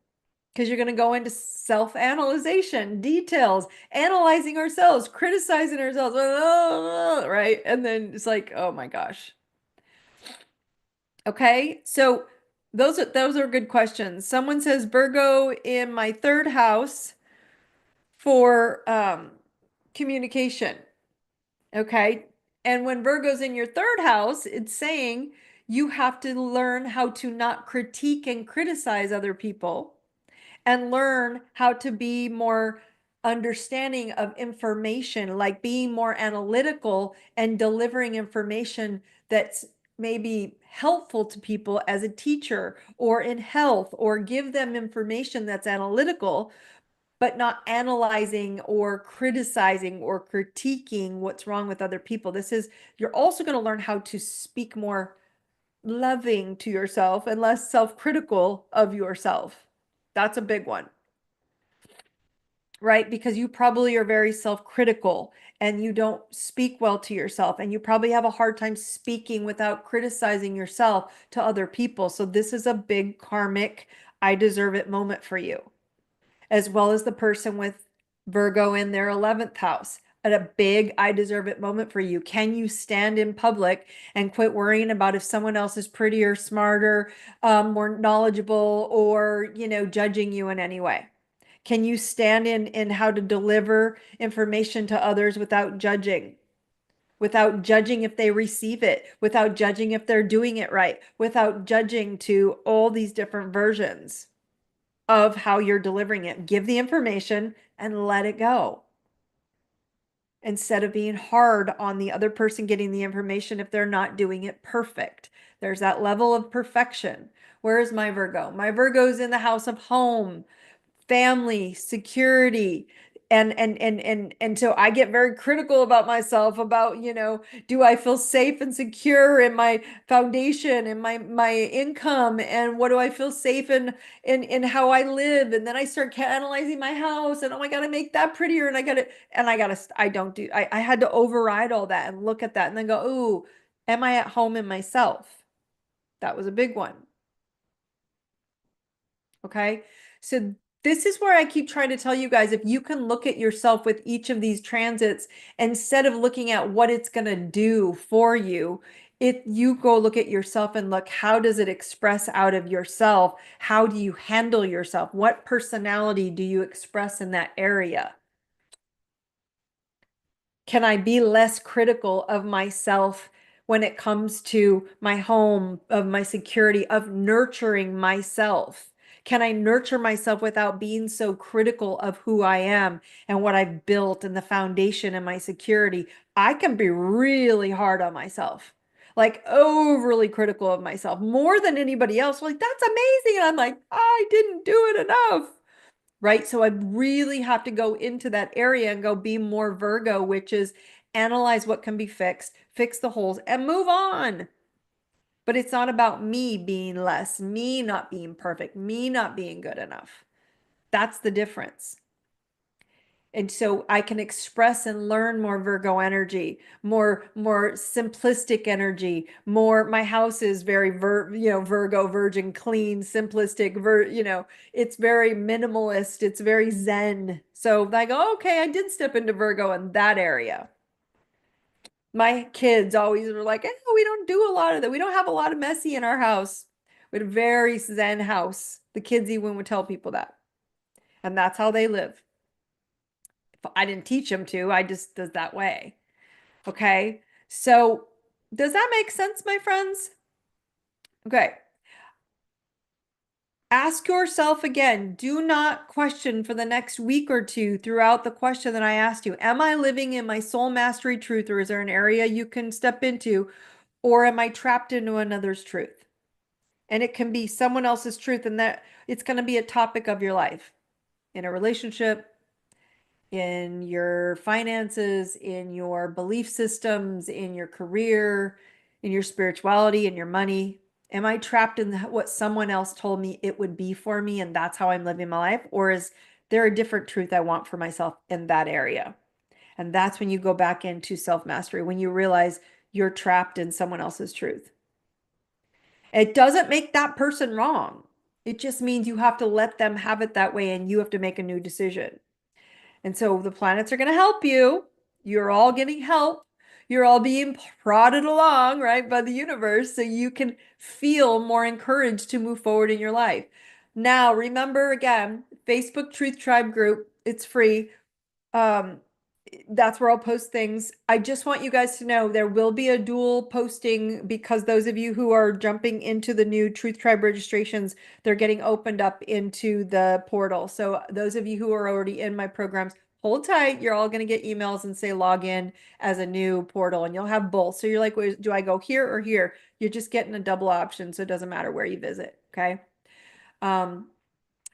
because you're going to go into self-analyzation, details, analyzing ourselves, criticizing ourselves, right? And then it's like, oh my gosh. Okay, so those are good questions. Someone says Virgo in my third house for communication. Okay. And when Virgo's in your third house, it's saying you have to learn how to not critique and criticize other people and learn how to be more understanding of information, like being more analytical and delivering information that's maybe helpful to people as a teacher or in health, or give them information that's analytical but not analyzing or criticizing or critiquing what's wrong with other people. You're also going to learn how to speak more loving to yourself and less self-critical of yourself. That's a big one, right? Because you probably are very self-critical and you don't speak well to yourself, and you probably have a hard time speaking without criticizing yourself to other people. So this is a big karmic, I deserve it moment for you, as well as the person with Virgo in their 11th house. At a big I deserve it moment for you. Can you stand in public and quit worrying about if someone else is prettier, smarter, more knowledgeable, or, judging you in any way? Can you stand in how to deliver information to others without judging? Without judging if they receive it, without judging if they're doing it right, without judging to all these different versions of how you're delivering it. Give the information and let it go, instead of being hard on the other person getting the information if they're not doing it perfect. There's that level of perfection. Where is my Virgo? My Virgo's in the house of home, family, security. And so I get very critical about myself about, do I feel safe and secure in my foundation and my income, and what do I feel safe in how I live? And then I start analyzing my house, and oh, I gotta make that prettier, and I don't do, I had to override all that and look at that and then go, ooh, am I at home in myself? That was a big one. Okay. So this is where I keep trying to tell you guys, if you can look at yourself with each of these transits, instead of looking at what it's going to do for you, if you go look at yourself and look, how does it express out of yourself? How do you handle yourself? What personality do you express in that area? Can I be less critical of myself when it comes to my home, of my security, of nurturing myself? Can I nurture myself without being so critical of who I am and what I've built and the foundation and my security? I can be really hard on myself, like overly critical of myself, more than anybody else. Like, that's amazing. And I'm like, I didn't do it enough. Right? So I really have to go into that area and go be more Virgo, which is analyze what can be fixed, fix the holes, and move on. But it's not about me being less, me not being perfect, me not being good enough. That's the difference. And so I can express and learn more Virgo energy, more simplistic energy, more, my house is very Virgo, virgin, clean, simplistic, it's very minimalist, it's very zen. So I go, okay, I did step into Virgo in that area. My kids always were like, we don't do a lot of that. We don't have a lot of messy in our house. We had a very zen house. The kids even would tell people that. And that's how they live. I didn't teach them to, I just does that way. Okay. So does that make sense, my friends? Okay. Ask yourself again, do not question for the next week or two throughout the question that I asked you. Am I living in my soul mastery truth, or is there an area you can step into, or am I trapped into another's truth? And it can be someone else's truth, and that it's going to be a topic of your life, in a relationship, in your finances, in your belief systems, in your career, in your spirituality, in your money. Am I trapped in what someone else told me it would be for me, and that's how I'm living my life? Or is there a different truth I want for myself in that area? And that's when you go back into self-mastery, when you realize you're trapped in someone else's truth. It doesn't make that person wrong. It just means you have to let them have it that way and you have to make a new decision. And so the planets are going to help you. You're all getting help. You're all being prodded along, right, by the universe so you can feel more encouraged to move forward in your life. Now, remember again, Facebook Truth Tribe group, it's free. Um, that's where I'll post things. I just want you guys to know there will be a dual posting because those of you who are jumping into the new Truth Tribe registrations, they're getting opened up into the portal. So those of you who are already in my programs, hold tight. You're all going to get emails and say log in as a new portal and you'll have both. So you're like, do I go here or here? You're just getting a double option. So it doesn't matter where you visit. Okay. Um,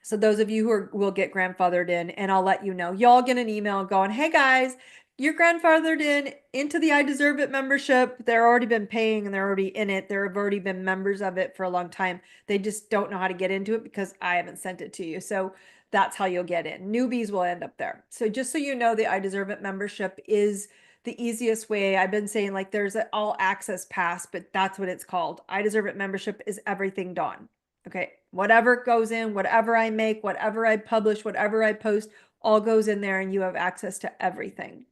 so those of you who will get grandfathered in, and I'll let you know, y'all get an email going, hey guys, you're grandfathered in into the I Deserve It membership. They're already been paying and they're already in it. They've already been members of it for a long time. They just don't know how to get into it because I haven't sent it to you. So that's how you'll get in. Newbies will end up there. So just so you know, the I Deserve It membership is the easiest way. I've been saying like there's an all access pass, but that's what it's called. I Deserve It membership is everything Daune. Okay, whatever goes in, whatever I make, whatever I publish, whatever I post, all goes in there and you have access to everything.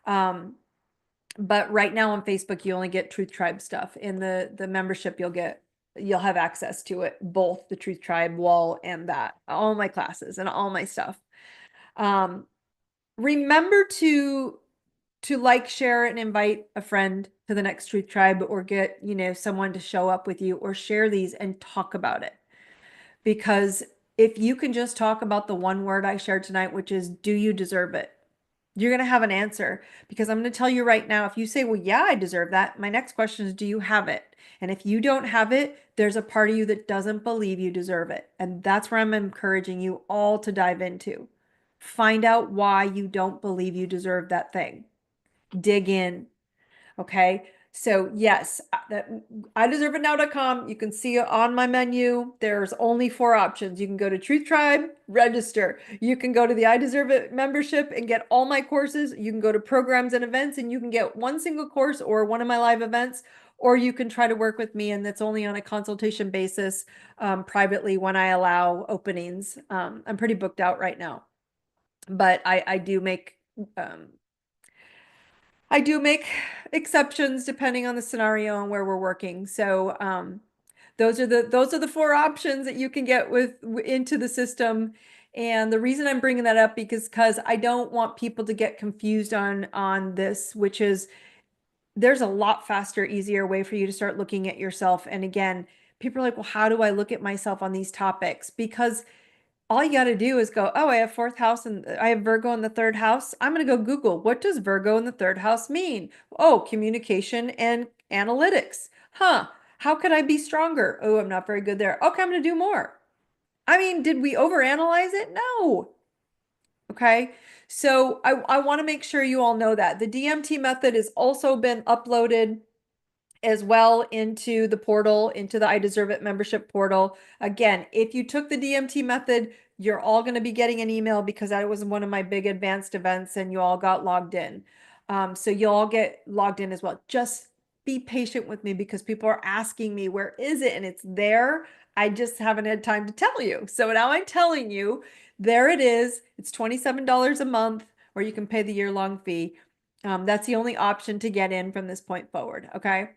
But right now on Facebook, you only get Truth Tribe stuff. In the membership, you'll have access to it, both the Truth Tribe wall and that, all my classes and all my stuff. Remember to like, share, and invite a friend to the next Truth Tribe or get, someone to show up with you or share these and talk about it. Because if you can just talk about the one word I shared tonight, which is, do you deserve it? You're going to have an answer because I'm going to tell you right now, if you say, well, yeah, I deserve that. My next question is, do you have it? And if you don't have it, there's a part of you that doesn't believe you deserve it. And that's where I'm encouraging you all to dive into. Find out why you don't believe you deserve that thing. Dig in. Okay. So yes, that ideserveitnow.com. You can see it on my menu. There's only 4 options. You can go to Truth Tribe, register. You can go to the I Deserve It membership and get all my courses. You can go to programs and events and you can get one single course or one of my live events, or you can try to work with me and that's only on a consultation basis, privately when I allow openings. I'm pretty booked out right now, but I do make, um, I do make exceptions depending on the scenario and where we're working. So those are the 4 options that you can get into the system. And the reason I'm bringing that up because I don't want people to get confused on this, which is there's a lot faster, easier way for you to start looking at yourself. And again, people are like, well, how do I look at myself on these topics? Because all you got to do is go, oh, I have 4th house and I have Virgo in the 3rd house. I'm going to go Google, what does Virgo in the 3rd house mean? Oh, communication and analytics. Huh. How could I be stronger? Oh, I'm not very good there. Okay, I'm going to do more. I mean, did we overanalyze it? No. Okay. So I want to make sure you all know that. The DMT method has also been uploaded as well into the portal, into the I Deserve It membership portal. Again, if you took the DMT method, you're all going to be getting an email because that was one of my big advanced events and you all got logged in. So you'll all get logged in as well. Just be patient with me because people are asking me, where is it? And it's there. I just haven't had time to tell you. So now I'm telling you, there it is. It's $27 a month, or you can pay the year-long fee. That's the only option to get in from this point forward. Okay.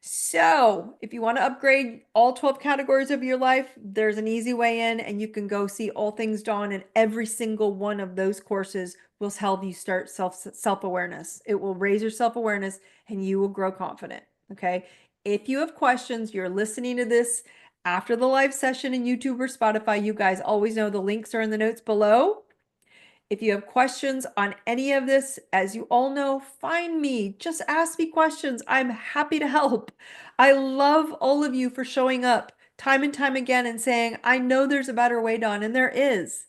So if you want to upgrade all 12 categories of your life, there's an easy way in and you can go see All Things Dawn, and every single one of those courses will help you start self-awareness. It will raise your self-awareness and you will grow confident. Okay. If you have questions, you're listening to this after the live session in YouTube or Spotify, you guys always know the links are in the notes below. If you have questions on any of this, as you all know, find me. Just ask me questions. I'm happy to help. I love all of you for showing up time and time again and saying, I know there's a better way, Dawn, and there is.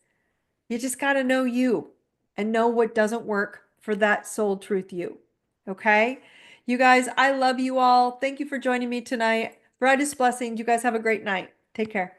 You just got to know you and know what doesn't work for that soul truth you. Okay? You guys, I love you all. Thank you for joining me tonight. Brightest blessings. You guys have a great night. Take care.